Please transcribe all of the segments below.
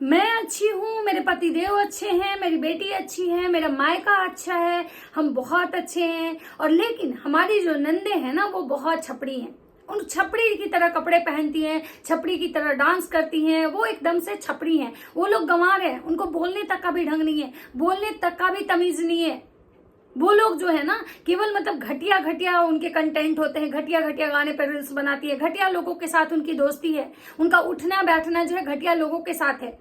मैं अच्छी हूँ, मेरे पतिदेव अच्छे हैं, मेरी बेटी अच्छी है, मेरा मायका अच्छा है, हम बहुत अच्छे हैं। और लेकिन हमारी जो नंदे हैं ना वो बहुत छपड़ी हैं। उन छपड़ी की तरह कपड़े पहनती हैं, छपड़ी की तरह डांस करती हैं, वो एकदम से छपड़ी हैं। वो लोग गंवार हैं, उनको बोलने तक का भी ढंग नहीं है, बोलने तक का भी तमीज नहीं है। वो लोग जो है ना केवल मतलब घटिया घटिया उनके कंटेंट होते हैं, घटिया घटिया गाने पर रील्स बनाती है, घटिया लोगों के साथ उनकी दोस्ती है, उनका उठना बैठना जो है घटिया लोगों के साथ है।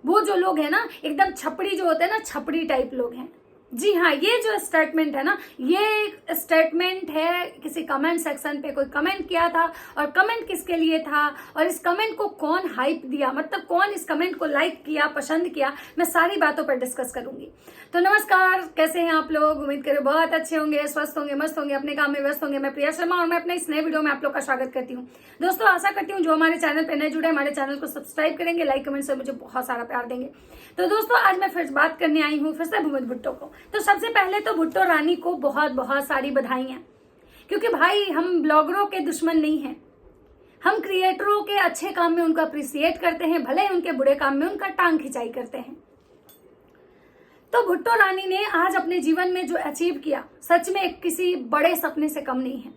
वो जो लोग हैं ना एकदम छपड़ी जो होते हैं ना, छपड़ी टाइप लोग हैं। जी हाँ, ये जो स्टेटमेंट है ना, ये स्टेटमेंट है किसी कमेंट सेक्शन पे कोई कमेंट किया था। और कमेंट किसके लिए था और इस कमेंट को कौन हाइप दिया, मतलब कौन इस कमेंट को लाइक किया, पसंद किया, मैं सारी बातों पर डिस्कस करूंगी। तो नमस्कार, कैसे हैं आप लोग? उम्मीद करें बहुत अच्छे होंगे, स्वस्थ होंगे, मस्त होंगे, अपने काम में व्यस्त होंगे। मैं प्रिया शर्मा और मैं अपने इस नए वीडियो में आप लोग का स्वागत करती हूँ। दोस्तों, आशा करती हूँ जो हमारे चैनल पे नए जुड़े हमारे चैनल को सब्सक्राइब करेंगे, लाइक कमेंट से मुझे बहुत सारा प्यार देंगे। तो दोस्तों, आज मैं फिर बात करने आई हूँ फिर से भूमित भुट्टो को। तो सबसे पहले तो भुट्टो रानी को बहुत बहुत सारी बधाइयां, क्योंकि भाई हम ब्लॉगरों के दुश्मन नहीं हैं। हम क्रिएटरों के अच्छे काम में उनको अप्रिसिएट करते हैं, भले ही उनके बुरे काम में उनका टांग खिंचाई करते हैं। तो भुट्टो रानी ने आज अपने जीवन में जो अचीव किया, सच में किसी बड़े सपने से कम नहीं है।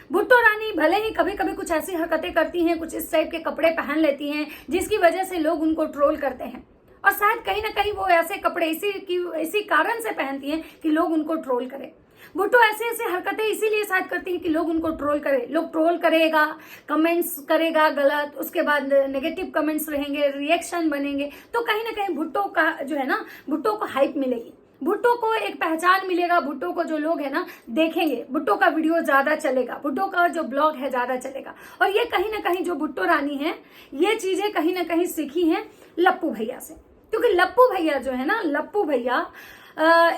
भुट्टो रानी भले ही कभी कभी कुछ ऐसी हरकतें करती हैं, कुछ इस टाइप के कपड़े पहन लेती हैं जिसकी वजह से लोग उनको ट्रोल करते हैं। और शायद कहीं ना कहीं वो ऐसे कपड़े इसी कारण से पहनती हैं कि लोग उनको ट्रोल करें। भुट्टो ऐसे ऐसे हरकतें इसीलिए शायद करती है कि लोग उनको ट्रोल करें। लोग ट्रोल करेगा, कमेंट्स करेगा गलत, उसके बाद नेगेटिव कमेंट्स रहेंगे, रिएक्शन बनेंगे, तो कहीं ना कहीं भुट्टो का जो है ना, भुट्टो को हाइप मिलेगी, भुट्टो को एक पहचान मिलेगा, भुट्टो को जो लोग है ना देखेंगे, भुट्टो का वीडियो ज्यादा चलेगा, भुट्टो का जो ब्लॉग है ज्यादा चलेगा। और ये कहीं ना कहीं जो भुट्टो रानी है, ये चीजें कहीं ना कहीं सीखी हैं लप्पू भैया से, क्योंकि लप्पू भैया जो है ना, लप्पू भैया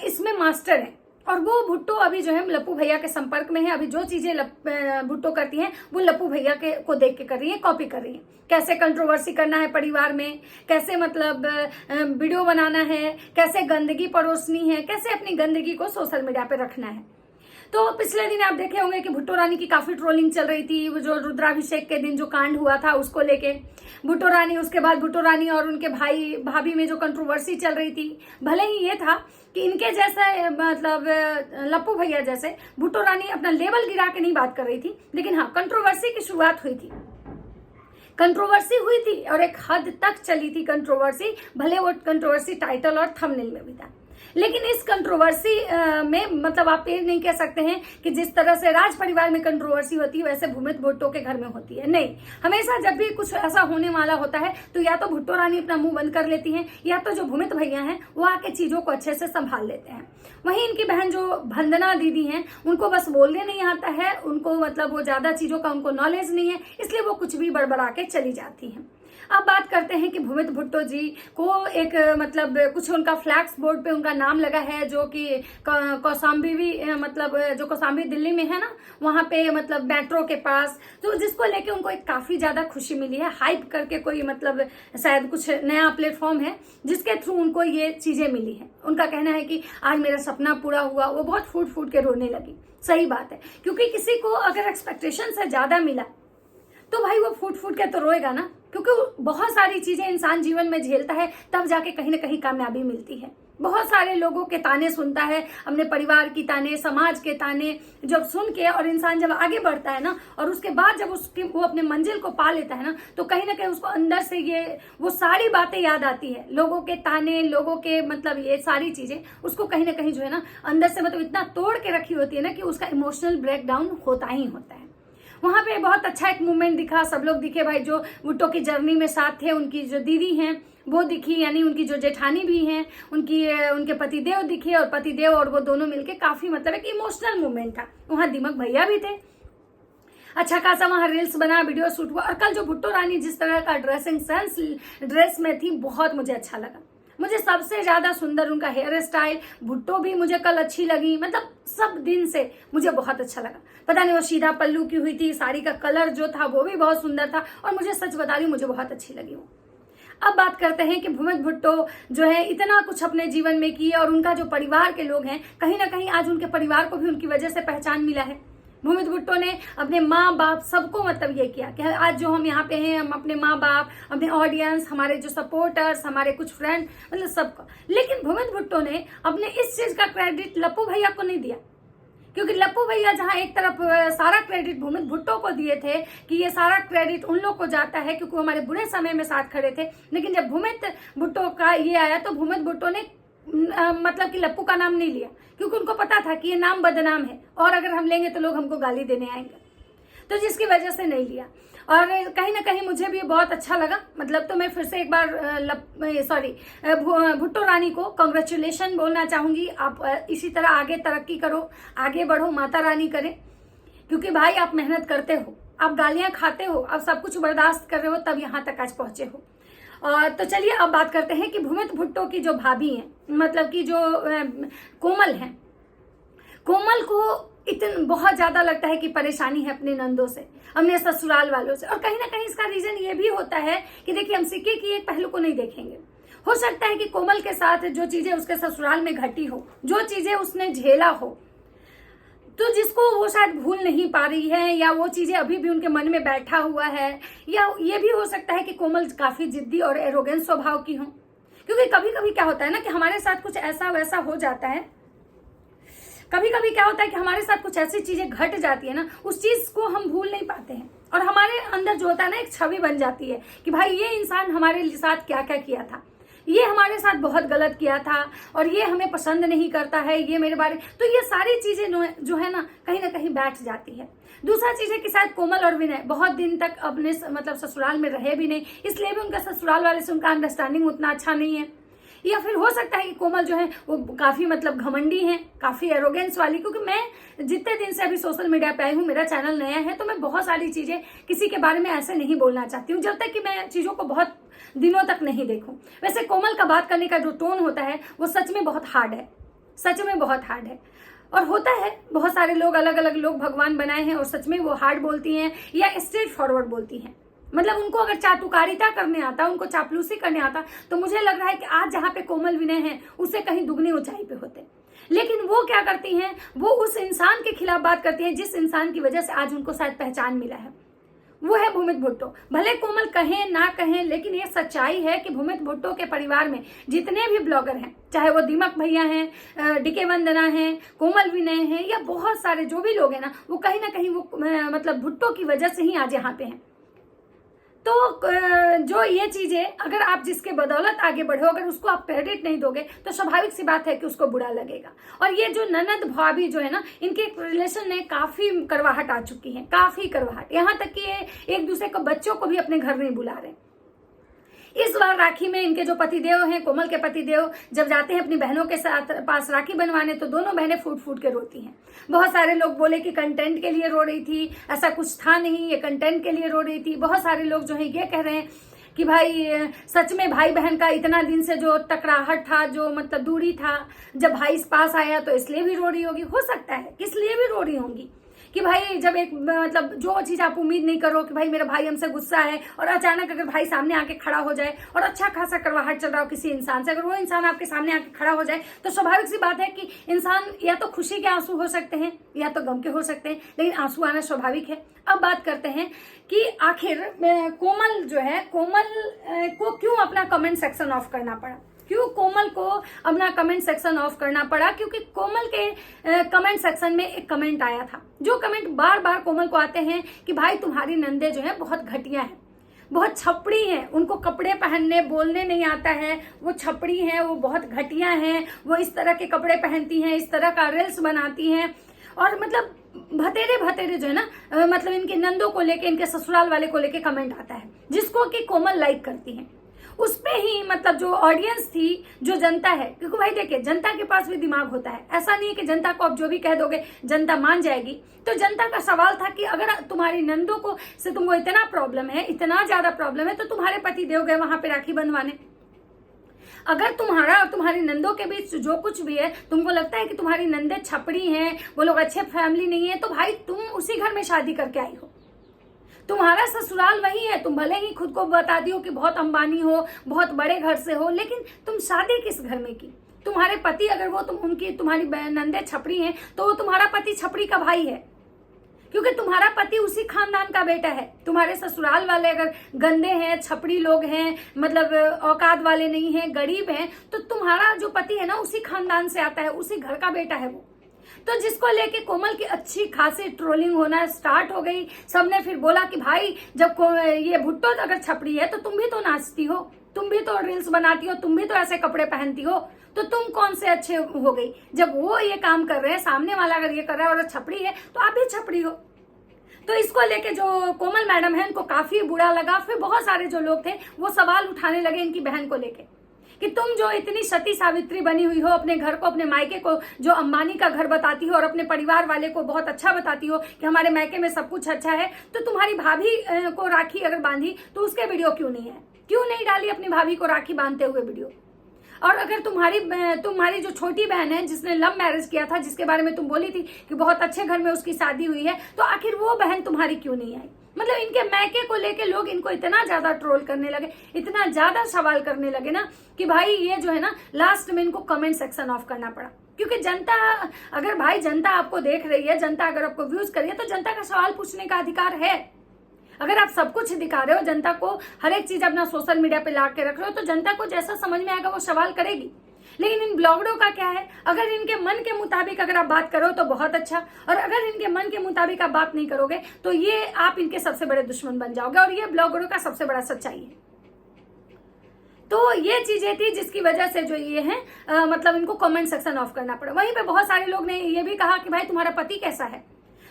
इसमें मास्टर है। और वो भुट्टो अभी जो है लप्पू भैया के संपर्क में है। अभी जो चीजें भुट्टो करती हैं वो लप्पू भैया को देख के कर रही है, कॉपी कर रही है। कैसे कंट्रोवर्सी करना है परिवार में, कैसे मतलब वीडियो बनाना है, कैसे गंदगी परोसनी है, कैसे अपनी गंदगी को सोशल मीडिया पे रखना है। तो पिछले दिन आप देखे होंगे कि भुट्टो रानी की काफी ट्रोलिंग चल रही थी, वो जो रुद्राभिषेक के दिन जो कांड हुआ था उसको लेके भुट्टो रानी, उसके बाद भुट्टो रानी और उनके भाई भाभी में जो कंट्रोवर्सी चल रही थी। भले ही ये था कि इनके जैसे मतलब लप्पू भैया जैसे भुट्टो रानी अपना लेवल गिरा के नहीं बात कर रही थी, लेकिन हाँ कंट्रोवर्सी की शुरुआत हुई थी, कंट्रोवर्सी हुई थी और एक हद तक चली थी कंट्रोवर्सी। भले वो कंट्रोवर्सी टाइटल और थंबनेल में भी था, लेकिन इस कंट्रोवर्सी में मतलब आप ये नहीं कह सकते हैं कि जिस तरह से राज परिवार में कंट्रोवर्सी होती है वैसे भूमित भुट्टो के घर में होती है। नहीं, हमेशा जब भी कुछ ऐसा होने वाला होता है तो या तो भुट्टो रानी अपना मुंह बंद कर लेती हैं, या तो जो भूमित भैया हैं वो आके चीजों को अच्छे से संभाल लेते हैं। वहीं इनकी बहन जो वंदना दीदी हैं, उनको बस बोलने नहीं आता है, उनको मतलब वो ज्यादा चीजों का उनको नॉलेज नहीं है, इसलिए वो कुछ भी बड़बड़ा के चली जाती हैं। अब बात करते हैं कि भूमित भुट्टो जी को एक मतलब कुछ उनका फ्लैक्स बोर्ड पे उनका नाम लगा है, जो कि कौशाम्बी मतलब जो कौशाम्बी दिल्ली में है ना, वहां पे मतलब मेट्रो के पास, तो जिसको लेके उनको एक काफी ज्यादा खुशी मिली है। हाइप करके कोई मतलब शायद कुछ नया प्लेटफॉर्म है जिसके थ्रू उनको ये चीजें मिली है। उनका कहना है कि आज मेरा सपना पूरा हुआ। वो बहुत फूट फूट के रोने लगी। सही बात है, क्योंकि किसी को अगर एक्सपेक्टेशन से ज्यादा मिला तो भाई वो फूट फूट के तो रोएगा ना, क्योंकि बहुत सारी चीजें इंसान जीवन में झेलता है तब जाके कहीं ना कहीं कामयाबी मिलती है। बहुत सारे लोगों के ताने सुनता है, अपने परिवार की ताने, समाज के ताने, जब सुन के और इंसान जब आगे बढ़ता है ना, और उसके बाद जब वो अपने मंजिल को पा लेता है ना, तो कहीं ना कहीं उसको अंदर से ये वो सारी बातें याद आती है, लोगों के ताने, लोगों के मतलब ये सारी चीजें उसको कहीं ना कहीं जो है ना अंदर से मतलब इतना तोड़ के रखी होती है ना कि उसका इमोशनल ब्रेकडाउन होता ही होता है। वहां पे बहुत अच्छा एक मूवमेंट दिखा, सब लोग दिखे भाई, जो भुट्टो की जर्नी में साथ थे, उनकी जो दीदी हैं वो दिखी, यानी उनकी जो जेठानी भी हैं, उनके पतिदेव दिखे, और पतिदेव और वो दोनों मिलके काफी मतलब एक इमोशनल मूवमेंट था। वहां दीमक भैया भी थे, अच्छा खासा वहां रील्स बना, वीडियो शूट हुआ। और कल जो भुट्टो रानी जिस तरह का ड्रेसिंग सेंस ड्रेस में थी, बहुत मुझे अच्छा लगा। मुझे सबसे ज्यादा सुंदर उनका हेयर स्टाइल, भुट्टो भी मुझे कल अच्छी लगी, मतलब सब दिन से मुझे बहुत अच्छा लगा। पता नहीं वो सीधा पल्लू की हुई थी, साड़ी का कलर जो था वो भी बहुत सुंदर था, और मुझे सच बता रही हूँ मुझे बहुत अच्छी लगी वो। अब बात करते हैं कि भूमित भुट्टो जो है इतना कुछ अपने जीवन में किए, और उनका जो परिवार के लोग हैं, कहीं ना कहीं आज उनके परिवार को भी उनकी वजह से पहचान मिला है। भूमित भुट्टो ने अपने माँ बाप सबको मतलब ये किया कि आज जो हम यहाँ पे हैं, हम अपने माँ बाप, अपने ऑडियंस, हमारे जो सपोर्टर्स, हमारे कुछ फ्रेंड, मतलब सबको। लेकिन भूमित भुट्टो ने अपने इस चीज का क्रेडिट लप्पू भैया को नहीं दिया, क्योंकि लप्पू भैया जहां एक तरफ सारा क्रेडिट भूमित भुट्टो को दिए थे कि ये सारा क्रेडिट उन लोग को जाता है क्योंकि वो हमारे बुरे समय में साथ खड़े थे, लेकिन जब भूमित भुट्टो का ये आया तो भूमित भुट्टो ने मतलब कि लप्पू का नाम नहीं लिया, क्योंकि उनको पता था कि ये नाम बदनाम है और अगर हम लेंगे तो लोग हमको गाली देने आएंगे, तो जिसकी वजह से नहीं लिया। और कहीं ना कहीं मुझे भी बहुत अच्छा लगा। मतलब तो मैं फिर से एक बार भुट्टो रानी को कांग्रेचुलेशन बोलना चाहूंगी। आप इसी तरह आगे तरक्की करो, आगे बढ़ो, माता रानी करे, क्योंकि भाई आप मेहनत करते हो, आप गालियां खाते हो, आप सब कुछ बर्दाश्त कर रहे हो, तब यहाँ तक आज पहुंचे हो। और तो चलिए अब बात करते हैं कि भूमित भुट्टो की जो भाभी हैं, मतलब कि जो कोमल है, कोमल को बहुत ज्यादा लगता है कि परेशानी है अपनी नंदों से, अपने ससुराल वालों से। और कहीं ना कहीं इसका रीजन ये भी होता है कि देखिए, हम सिक्के की एक पहलू को नहीं देखेंगे। हो सकता है कि कोमल के साथ जो चीजें उसके ससुराल में घटी हो, जो चीजें उसने झेला हो, तो जिसको वो शायद भूल नहीं पा रही है, या वो चीजें अभी भी उनके मन में बैठा हुआ है, या ये भी हो सकता है कि कोमल काफी जिद्दी और एरोगेंट स्वभाव की हो। क्योंकि कभी कभी क्या होता है ना कि हमारे साथ कुछ ऐसा वैसा हो जाता है, कभी कभी क्या होता है कि हमारे साथ कुछ ऐसी चीजें घट जाती है ना, उस चीज को हम भूल नहीं पाते हैं, और हमारे अंदर जो होता है ना एक छवि बन जाती है कि भाई ये इंसान हमारे साथ क्या क्या किया था, ये हमारे साथ बहुत गलत किया था, और ये हमें पसंद नहीं करता है, ये मेरे बारे, तो ये सारी चीजें जो है ना कहीं बैठ जाती है। दूसरा चीज है कि शायद कोमल और विनय बहुत दिन तक अपने मतलब ससुराल में रहे भी नहीं, इसलिए भी उनका ससुराल वाले से उनका अंडरस्टैंडिंग उतना अच्छा नहीं है। या फिर हो सकता है कि कोमल जो है वो काफी मतलब घमंडी है, काफी एरोगेंस वाली। क्योंकि मैं जितने दिन से अभी सोशल मीडिया पे आई हूँ, मेरा चैनल नया है, तो मैं बहुत सारी चीजें किसी के बारे में ऐसे नहीं बोलना चाहती हूँ जब तक कि मैं चीजों को बहुत दिनों तक नहीं देखूं। वैसे कोमल का बात करने का जो टोन होता है वो सच में बहुत हार्ड है, सच में बहुत हार्ड है। और होता है बहुत सारे लोग, अलग अलग लोग भगवान बनाए हैं और सच में वो हार्ड बोलती हैं या स्ट्रेट फॉरवर्ड बोलती हैं। मतलब उनको अगर चाटुकारिता करने आता, उनको चापलूसी करने आता, तो मुझे लग रहा है कि आज जहां पे कोमल विनय हैं उससे कहीं दुगनी ऊंचाई पे होते। लेकिन वो क्या करती हैं, वो उस इंसान के खिलाफ बात करती हैं जिस इंसान की वजह से आज उनको शायद पहचान मिला है, वो है भूमित भुट्टो। भले कोमल कहें ना कहें, लेकिन ये सच्चाई है कि भूमित भुट्टो के परिवार में जितने भी ब्लॉगर हैं, चाहे वो दीमक भैया हैं, डीके वंदना हैं, कोमल विनय हैं, या बहुत सारे जो भी लोग हैं ना, वो कहीं ना कहीं वो मतलब भुट्टो की वजह से ही आज यहाँ पे हैं। तो जो ये चीजें, अगर आप जिसके बदौलत आगे बढ़ो, अगर उसको आप क्रेडिट नहीं दोगे तो स्वाभाविक सी बात है कि उसको बुरा लगेगा। और ये जो ननद भाभी जो है ना, इनके रिलेशन में काफी करवाहट आ चुकी है, काफी करवाहट, यहाँ तक कि ये एक दूसरे को, बच्चों को भी अपने घर नहीं बुला रहे। इस बार राखी में इनके जो पतिदेव हैं, कोमल के पतिदेव, जब जाते हैं अपनी बहनों के साथ पास राखी बनवाने, तो दोनों बहनें फूट फूट के रोती हैं। बहुत सारे लोग बोले कि कंटेंट के लिए रो रही थी, ऐसा कुछ था नहीं, ये कंटेंट के लिए रो रही थी। बहुत सारे लोग जो है ये कह रहे हैं कि भाई सच में भाई बहन का इतना दिन से जो टकराहट था, जो मतलब दूरी था, जब भाई इस पास आया तो इसलिए भी रो रही होगी। हो सकता है किस लिए भी रो रही होंगी कि भाई जब एक मतलब जो चीज आप उम्मीद नहीं करो कि भाई मेरा भाई हमसे गुस्सा है, और अचानक अगर भाई सामने आके खड़ा हो जाए और अच्छा खासा करवाहट चल रहा हो किसी इंसान से, अगर वो इंसान आपके सामने आके खड़ा हो जाए, तो स्वाभाविक सी बात है कि इंसान या तो खुशी के आंसू हो सकते हैं या तो गम के हो सकते हैं, लेकिन आंसू आना स्वाभाविक है। अब बात करते हैं कि आखिर कोमल जो है, कोमल को क्यों अपना कमेंट सेक्शन ऑफ करना पड़ा, क्यों कोमल को अपना कमेंट सेक्शन ऑफ करना पड़ा। क्योंकि कोमल के कमेंट सेक्शन में एक कमेंट आया था, जो कमेंट बार बार कोमल को आते हैं कि भाई तुम्हारी नंदे जो है बहुत घटिया है, बहुत छपड़ी हैं, उनको कपड़े पहनने बोलने नहीं आता है, वो छपड़ी हैं, वो बहुत घटिया हैं, वो इस तरह के कपड़े पहनती हैं, इस तरह का रील्स बनाती हैं, और मतलब भतेरे जो है ना, मतलब इनके नंदों को लेके, इनके ससुराल वाले को लेके कमेंट आता है, जिसको कि कोमल लाइक करती है। उस पे ही मतलब जो ऑडियंस थी, जो जनता है, क्योंकि भाई देखिए जनता के पास भी दिमाग होता है, ऐसा नहीं है कि जनता को आप जो भी कह दोगे जनता मान जाएगी। तो जनता का सवाल था कि अगर तुम्हारी नंदों को से तुमको इतना प्रॉब्लम है, इतना ज्यादा प्रॉब्लम है, तो तुम्हारे पति देव गए वहां पे राखी बंधवाने। अगर तुम्हारा और तुम्हारी नंदों के बीच जो कुछ भी है, तुमको लगता है कि तुम्हारी नंदे छपड़ी हैं, वो लोग अच्छे फैमिली नहीं है, तो भाई तुम उसी घर में शादी करके आई हो, तुम्हारा ससुराल वही है। तुम भले ही खुद को बता दी हो कि बहुत अंबानी हो, बहुत बड़े घर से हो, लेकिन तुम शादी किस घर में की। तुम्हारे पति अगर वो तुम्हारी नंदे छपड़ी हैं, तो वो तुम्हारा पति छपड़ी का भाई है। क्योंकि तुम्हारा पति उसी खानदान का बेटा है। तुम्हारे ससुराल वाले अगर गंदे हैं, छपड़ी लोग हैं, मतलब औकात वाले नहीं हैं, गरीब हैं, तो तुम्हारा जो पति है ना उसी खानदान से आता है, उसी घर का बेटा है वो। तो जिसको लेके कोमल की अच्छी खासी ट्रोलिंग होना स्टार्ट हो गई। सबने फिर बोला कि भाई जब ये भुट्टो अगर छपड़ी है तो तुम भी तो नाचती हो, तुम भी तो रील्स बनाती हो, तुम भी तो ऐसे कपड़े पहनती हो, तो तुम कौन से अच्छे हो गई। जब वो ये काम कर रहे हैं, सामने वाला अगर ये कर रहा है और छपड़ी है तो आप भी छपड़ी हो। तो इसको लेके जो कोमल मैडम है उनको काफी बुरा लगा। फिर बहुत सारे जो लोग थे वो सवाल उठाने लगे इनकी बहन को लेके कि तुम जो इतनी सती सावित्री बनी हुई हो, अपने घर को, अपने मायके को जो अंबानी का घर बताती हो और अपने परिवार वाले को बहुत अच्छा बताती हो कि हमारे मायके में सब कुछ अच्छा है, तो तुम्हारी भाभी को राखी अगर बांधी तो उसके वीडियो क्यों नहीं है, क्यों नहीं डाली अपनी भाभी को राखी बांधते हुए वीडियो। और अगर तुम्हारी जो छोटी बहन है जिसने लव मैरिज किया था, जिसके बारे में तुम बोली थी कि बहुत अच्छे घर में उसकी शादी हुई है, तो आखिर वो बहन तुम्हारी क्यों नहीं आई। मतलब इनके मैके को लेके लोग इनको इतना ज्यादा ट्रोल करने लगे, इतना ज्यादा सवाल करने लगे ना कि भाई ये जो है ना लास्ट में इनको कमेंट सेक्शन ऑफ करना पड़ा। क्योंकि जनता, अगर भाई जनता आपको देख रही है, जनता अगर आपको व्यूज कर रही है, तो जनता का सवाल पूछने का अधिकार है। अगर आप सब कुछ दिखा रहे हो, जनता को हर एक चीज अपना सोशल मीडिया पे ला के रख रहे हो, तो जनता को जैसा समझ में आएगा वो सवाल करेगी। लेकिन इन ब्लॉगरों का क्या है, अगर इनके मन के मुताबिक अगर आप बात करो तो बहुत अच्छा, और अगर इनके मन के मुताबिक आप बात नहीं करोगे तो ये आप इनके सबसे बड़े दुश्मन बन जाओगे। और ये ब्लॉगरों का सबसे बड़ा सच्चाई है। तो ये चीजें थी जिसकी वजह से जो ये है मतलब इनको कमेंट सेक्शन ऑफ करना पड़ा। वहीं पे बहुत सारे लोग ने ये भी कहा कि भाई तुम्हारा पति कैसा है,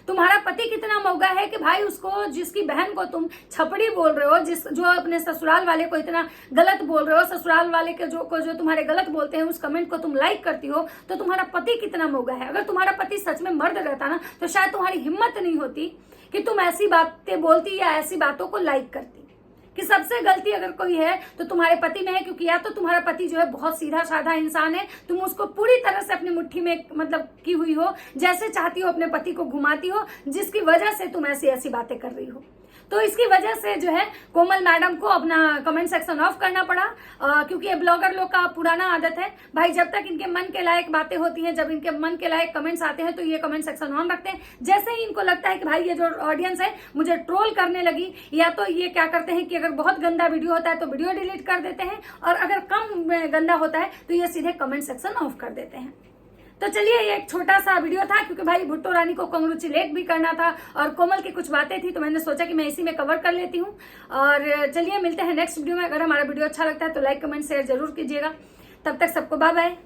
तुम्हारा पति कितना मौगा है कि भाई उसको, जिसकी बहन को तुम छपड़ी बोल रहे हो, जो अपने ससुराल वाले को इतना गलत बोल रहे हो, ससुराल वाले के जो तुम्हारे गलत बोलते हैं उस कमेंट को तुम लाइक करती हो, तो तुम्हारा पति कितना मौगा है। अगर तुम्हारा पति सच में मर्द रहता ना तो शायद तुम्हारी हिम्मत नहीं होती कि तुम ऐसी बातें बोलती या ऐसी बातों को लाइक करती। कि सबसे गलती अगर कोई है तो तुम्हारे पति में है, क्योंकि या तो तुम्हारा पति जो है बहुत सीधा साधा इंसान है, तुम उसको पूरी तरह से अपनी मुट्ठी में मतलब की हुई हो, जैसे चाहती हो अपने पति को घुमाती हो, जिसकी वजह से तुम ऐसी ऐसी बातें कर रही हो। तो इसकी वजह से जो है कोमल मैडम को अपना कमेंट सेक्शन ऑफ करना पड़ा, क्योंकि ये ब्लॉगर लोग का पुराना आदत है भाई, जब तक इनके मन के लायक बातें होती हैं, जब इनके मन के लायक कमेंट्स आते हैं तो ये कमेंट सेक्शन ऑन रखते हैं। जैसे ही इनको लगता है कि भाई ये जो ऑडियंस है मुझे ट्रोल करने लगी, या तो ये क्या करते हैं कि अगर बहुत गंदा वीडियो होता है तो वीडियो डिलीट कर देते हैं, और अगर कम गंदा होता है तो ये सीधे कमेंट सेक्शन ऑफ कर देते हैं। तो चलिए ये एक छोटा सा वीडियो था, क्योंकि भाई भुट्टो रानी को कांग्रेचुलेट भी करना था और कोमल की कुछ बातें थी, तो मैंने सोचा कि मैं इसी में कवर कर लेती हूँ। और चलिए मिलते हैं नेक्स्ट वीडियो में। अगर हमारा वीडियो अच्छा लगता है तो लाइक कमेंट शेयर जरूर कीजिएगा। तब तक सबको बाय बाय।